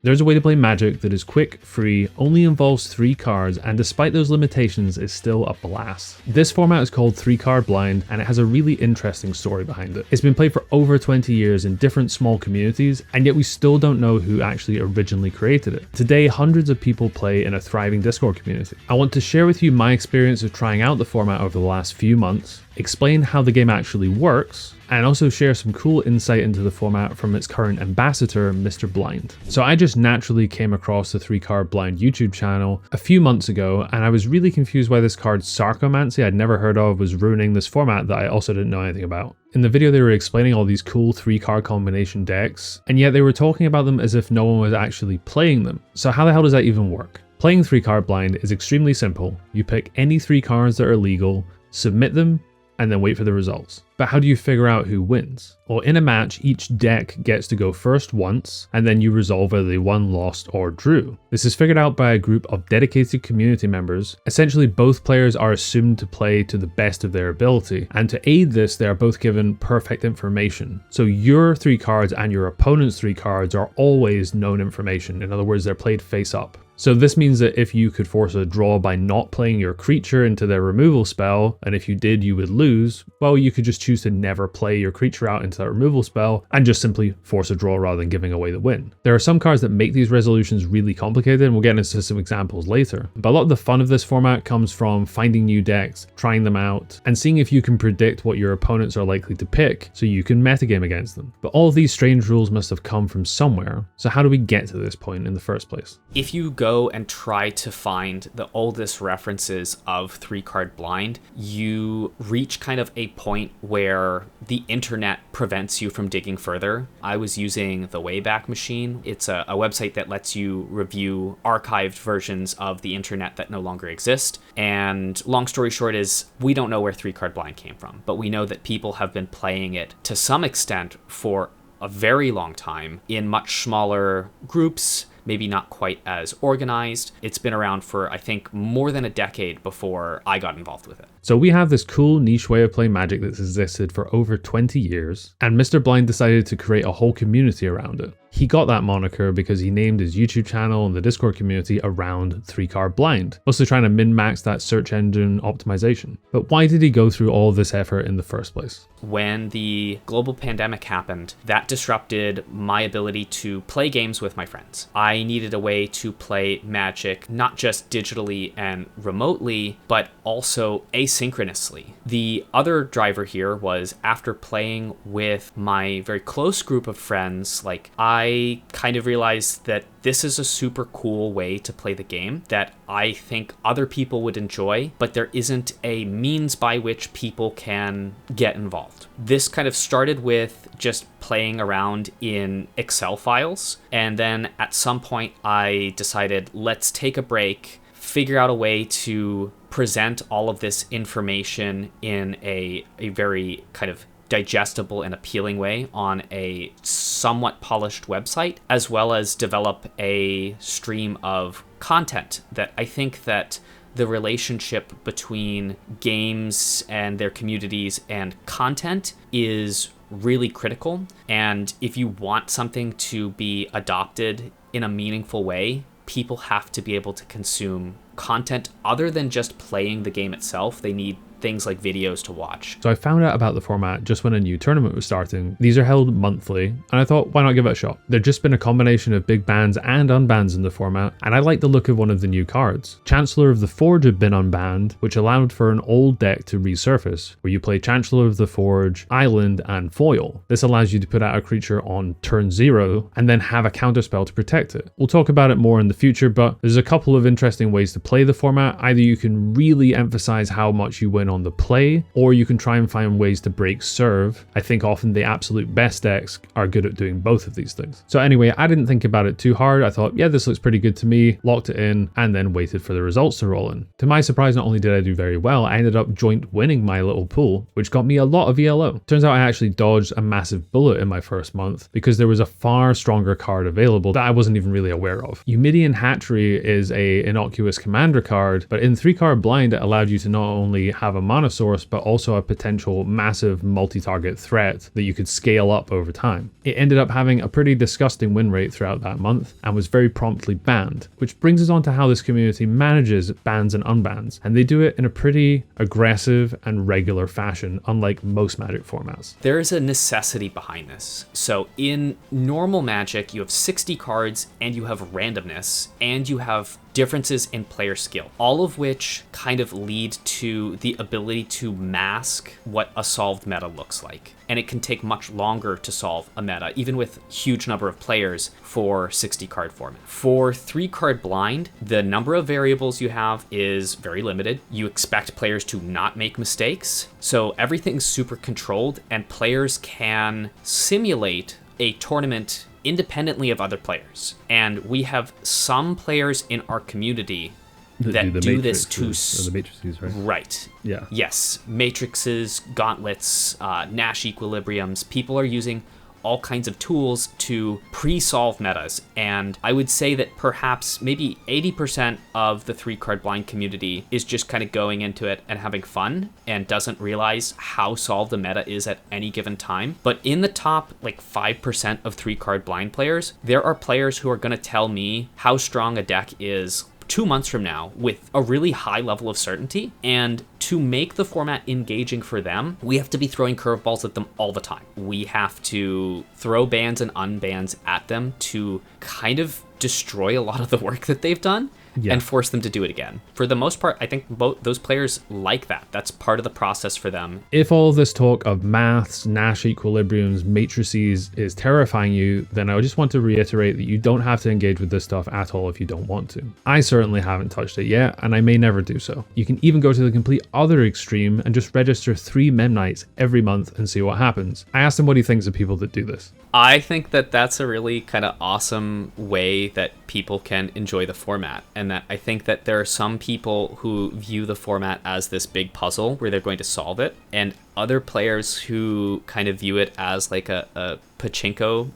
There's a way to play Magic that is quick, free, only involves 3 cards, and despite those limitations is still a blast. This format is called 3-Card Blind, and it has a really interesting story behind it. It's been played for over 20 years in different small communities, and yet we still don't know who actually originally created it. Today, hundreds of people play in a thriving Discord community. I want to share with you my experience of trying out the format over the last few months, explain how the game actually works, and also share some cool insight into the format from its current ambassador, Mr. Blind. So I just naturally came across the 3-Card Blind YouTube channel a few months ago, and I was really confused why this card Sarcomancy I'd never heard of was ruining this format that I also didn't know anything about. In the video they were explaining all these cool 3-card combination decks, and yet they were talking about them as if no one was actually playing them. So how the hell does that even work? Playing 3-Card Blind is extremely simple. You pick any 3 cards that are legal, submit them, and then wait for the results. But how do you figure out who wins? Well, in a match, each deck gets to go first once, and then you resolve whether they won, lost, or drew. This is figured out by a group of dedicated community members. Essentially, both players are assumed to play to the best of their ability, and to aid this, they are both given perfect information. So your 3 cards and your opponent's 3 cards are always known information. In other words, they're played face up. So this means that if you could force a draw by not playing your creature into their removal spell, and if you did you would lose, well, you could just choose to never play your creature out into that removal spell and just simply force a draw rather than giving away the win. There are some cards that make these resolutions really complicated, and we'll get into some examples later. But a lot of the fun of this format comes from finding new decks, trying them out, and seeing if you can predict what your opponents are likely to pick so you can metagame against them. But all of these strange rules must have come from somewhere, so how do we get to this point in the first place? If you go and try to find the oldest references of 3-Card Blind, you reach kind of a point where the internet prevents you from digging further. I was using the Wayback Machine. It's a website that lets you review archived versions of the internet that no longer exist. And long story short is, we don't know where 3-Card Blind came from, but we know that people have been playing it to some extent for a very long time in much smaller groups, maybe not quite as organized. It's been around for, I think, more than a decade before I got involved with it. So we have this cool niche way of playing Magic that's existed for over 20 years, and Mr. Blind decided to create a whole community around it. He got that moniker because he named his YouTube channel and the Discord community around 3-Card Blind, mostly trying to min-max that search engine optimization. But why did he go through all this effort in the first place? When the global pandemic happened, that disrupted my ability to play games with my friends. I needed a way to play Magic, not just digitally and remotely, but also asynchronously. The other driver here was, after playing with my very close group of friends, I kind of realized that this is a super cool way to play the game that I think other people would enjoy, but there isn't a means by which people can get involved. This kind of started with just playing around in Excel files, and then at some point I decided, let's take a break, figure out a way to present all of this information in a very kind of digestible and appealing way on a somewhat polished website, as well as develop a stream of content that I think that the relationship between games and their communities and content is really critical. And if you want something to be adopted in a meaningful way, people have to be able to consume content other than just playing the game itself. They need things like videos to watch. So I found out about the format just when a new tournament was starting. These are held monthly, and I thought, why not give it a shot? There'd just been a combination of big bans and unbans in the format, and I liked the look of one of the new cards. Chancellor of the Forge had been unbanned, which allowed for an old deck to resurface, where you play Chancellor of the Forge, Island, and Foil. This allows you to put out a creature on turn 0, and then have a counterspell to protect it. We'll talk about it more in the future, but there's a couple of interesting ways to play the format. Either you can really emphasize how much you win on the play, or you can try and find ways to break serve. I think often the absolute best decks are good at doing both of these things. So anyway, I didn't think about it too hard. I thought, yeah, this looks pretty good to me, locked it in, and then waited for the results to roll in. To my surprise, not only did I do very well, I ended up joint winning my little pool, which got me a lot of ELO. Turns out I actually dodged a massive bullet in my first month because there was a far stronger card available that I wasn't even really aware of. Eumidian Hatchery is a innocuous commander card, but in 3-Card Blind it allowed you to not only have a mana source, but also a potential massive multi-target threat that you could scale up over time. It ended up having a pretty disgusting win rate throughout that month and was very promptly banned, which brings us on to how this community manages bans and unbans, and they do it in a pretty aggressive and regular fashion, unlike most Magic formats. There is a necessity behind this. So in normal Magic, you have 60 cards and you have randomness and you have differences in player skill, all of which kind of lead to the ability to mask what a solved meta looks like. And it can take much longer to solve a meta, even with huge number of players for 60 card format. For 3 card blind, the number of variables you have is very limited. You expect players to not make mistakes. So everything's super controlled and players can simulate a tournament independently of other players. And we have some players in our community that do this to... the matrices, right? Right. Yeah. Yes. Matrices, gauntlets, Nash equilibriums. People are using all kinds of tools to pre-solve metas. And I would say that perhaps maybe 80% of the 3-card blind community is just kind of going into it and having fun and doesn't realize how solved the meta is at any given time. But in the top like 5% of 3-card blind players, there are players who are going to tell me how strong a deck is 2 months from now with a really high level of certainty. And to make the format engaging for them, we have to be throwing curveballs at them all the time. We have to throw bans and unbans at them to kind of destroy a lot of the work that they've done. And force them to do it again. For the most part, I think both those players like that. That's part of the process for them. If all this talk of maths, Nash equilibriums, matrices is terrifying you, then I just want to reiterate that you don't have to engage with this stuff at all if you don't want to. I certainly haven't touched it yet, and I may never do so. You can even go to the complete other extreme and just register 3 Mem Nights every month and see what happens. I asked him what he thinks of people that do this. I think that that's a really kind of awesome way that people can enjoy the format, and that I think that there are some people who view the format as this big puzzle where they're going to solve it, and other players who kind of view it as like a pachinko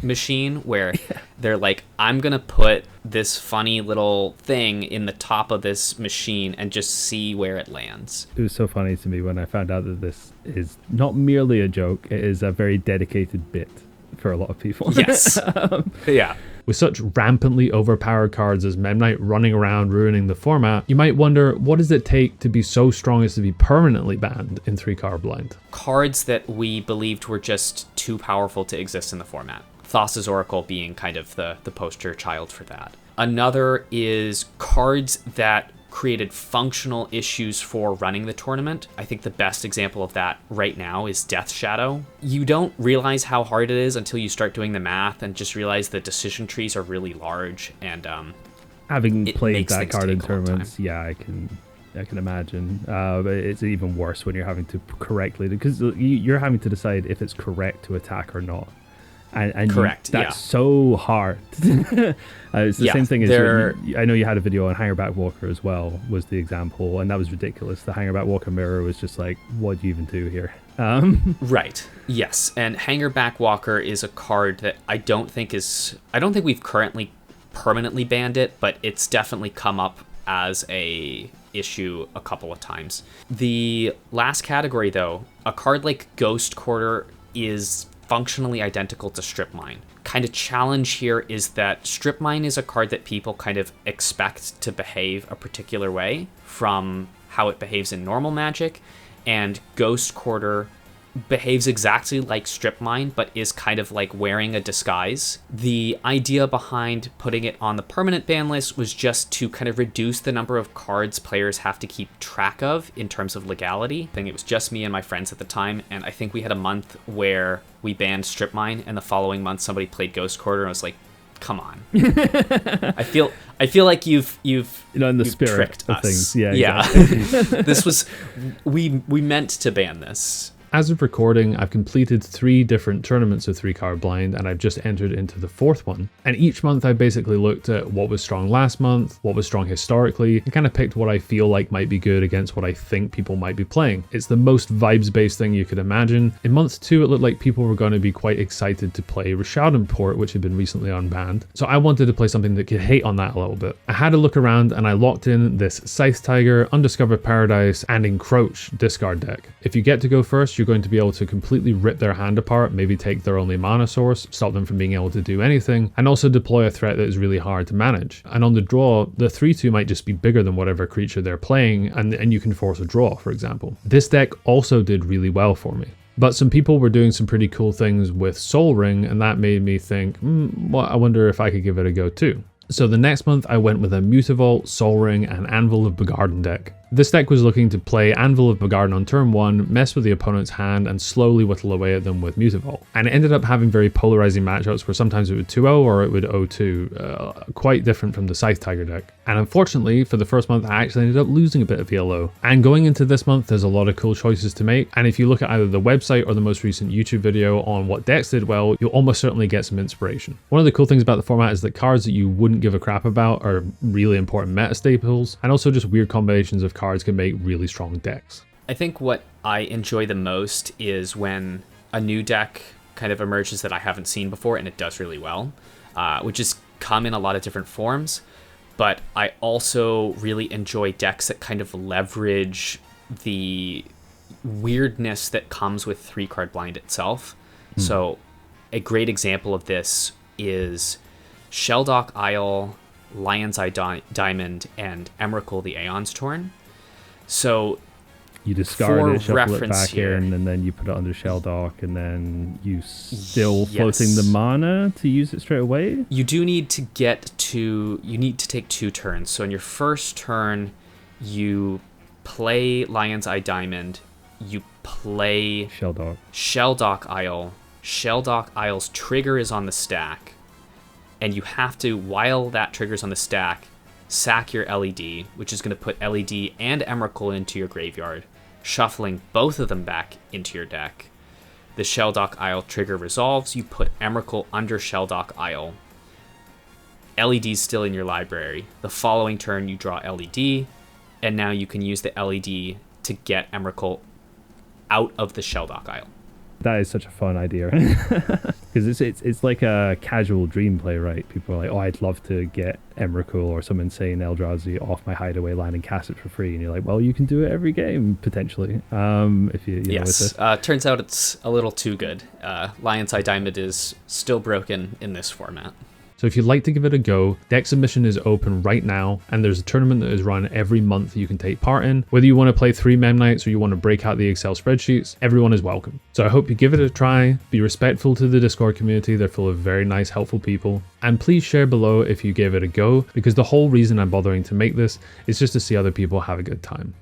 machine where they're like, I'm gonna put this funny little thing in the top of this machine and just see where it lands. It was so funny to me when I found out that this is not merely a joke, it is a very dedicated bit for a lot of people. Yes. Yeah. With such rampantly overpowered cards as Mem Knight running around ruining the format, you might wonder, what does it take to be so strong as to be permanently banned in 3-card blind? Cards that we believed were just too powerful to exist in the format. Thassa's Oracle being kind of the poster child for that. Another is cards that created functional issues for running the tournament. I think the best example of that right now is Death Shadow. You don't realize how hard it is until you start doing the math and just realize the decision trees are really large, and having played that card in tournaments, yeah, I can imagine. But it's even worse when you're having to correctly, because you're having to decide if it's correct to attack or not. And correct. That's so hard. It's the same thing as I know you had a video on Hangerback Walker as well, was the example, and that was ridiculous. The Hangerback Walker mirror was just like, what do you even do here? Right. Yes. And Hangerback Walker is a card that I don't think we've currently permanently banned it, but it's definitely come up as a issue a couple of times. The last category, though, a card like Ghost Quarter is functionally identical to Strip Mine. Kind of challenge here is that Strip Mine is a card that people kind of expect to behave a particular way from how it behaves in normal Magic, and Ghost Quarter behaves exactly like Strip Mine, but is kind of like wearing a disguise. The idea behind putting it on the permanent ban list was just to kind of reduce the number of cards players have to keep track of in terms of legality. I think it was just me and my friends at the time, and I think we had a month where we banned Strip Mine, and the following month somebody played Ghost Quarter, and I was like, come on. I feel like you've in the spirit tricked of us. things. Yeah. Exactly. This was we meant to ban this. As of recording, I've completed 3 different tournaments of 3-card blind, and I've just entered into the 4th one. And each month I basically looked at what was strong last month, what was strong historically, and kind of picked what I feel like might be good against what I think people might be playing. It's the most vibes-based thing you could imagine. In month 2, it looked like people were going to be quite excited to play Rishadan Port, which had been recently unbanned. So I wanted to play something that could hate on that a little bit. I had a look around and I locked in this Scythe Tiger, Undiscovered Paradise, and Encroach discard deck. If you get to go first, you're going to be able to completely rip their hand apart, maybe take their only mana source, stop them from being able to do anything, and also deploy a threat that is really hard to manage. And on the draw, the 3/2 might just be bigger than whatever creature they're playing, and you can force a draw, for example. This deck also did really well for me. But some people were doing some pretty cool things with Sol Ring, and that made me think, well, I wonder if I could give it a go too. So the next month I went with a Mutavault, Sol Ring, and Anvil of Begarden deck. This deck was looking to play Anvil of Begarden on turn 1, mess with the opponent's hand, and slowly whittle away at them with Mutavault. And it ended up having very polarizing matchups where sometimes it would 2-0 or it would 0-2, quite different from the Scythe Tiger deck. And unfortunately, for the first month, I actually ended up losing a bit of ELO. And going into this month, there's a lot of cool choices to make. And if you look at either the website or the most recent YouTube video on what decks did well, you'll almost certainly get some inspiration. One of the cool things about the format is that cards that you wouldn't give a crap about are really important meta staples, and also just weird combinations of cards can make really strong decks. I think what I enjoy the most is when a new deck kind of emerges that I haven't seen before and it does really well, which has come in a lot of different forms. But I also really enjoy decks that kind of leverage the weirdness that comes with 3-card blind itself. So a great example of this is Shelldock Isle, Lion's Eye Diamond, and Emrakul the Aeon's Torn. So you discard it, shuffle it back here, in, and then you put it under Shelldock, and then you still floating the mana to use it straight away? You do need to you need to take 2 turns. So in your first turn, you play Lion's Eye Diamond, you play Shelldock Isle. Shelldock Isle's trigger is on the stack, and you have to, while that trigger's on the stack, sack your LED, which is going to put LED and Emrakul into your graveyard, shuffling both of them back into your deck. The Shelldock Isle trigger resolves, you put Emrakul under Shelldock Isle. LED's still in your library. The following turn you draw LED, and now you can use the LED to get Emrakul out of the Shelldock Isle. That is such a fun idea. Because it's like a casual dream play, right? People are like, oh, I'd love to get Emrakul or some insane Eldrazi off my hideaway land and cast it for free. And you're like, well, you can do it every game, potentially. If you know, yes, turns out it's a little too good. Lion's Eye Diamond is still broken in this format. So if you'd like to give it a go, deck submission is open right now, and there's a tournament that is run every month that you can take part in. Whether you want to play 3 mem nights or you want to break out the Excel spreadsheets, everyone is welcome. So I hope you give it a try, be respectful to the Discord community, they're full of very nice, helpful people, and please share below if you gave it a go, because the whole reason I'm bothering to make this is just to see other people have a good time.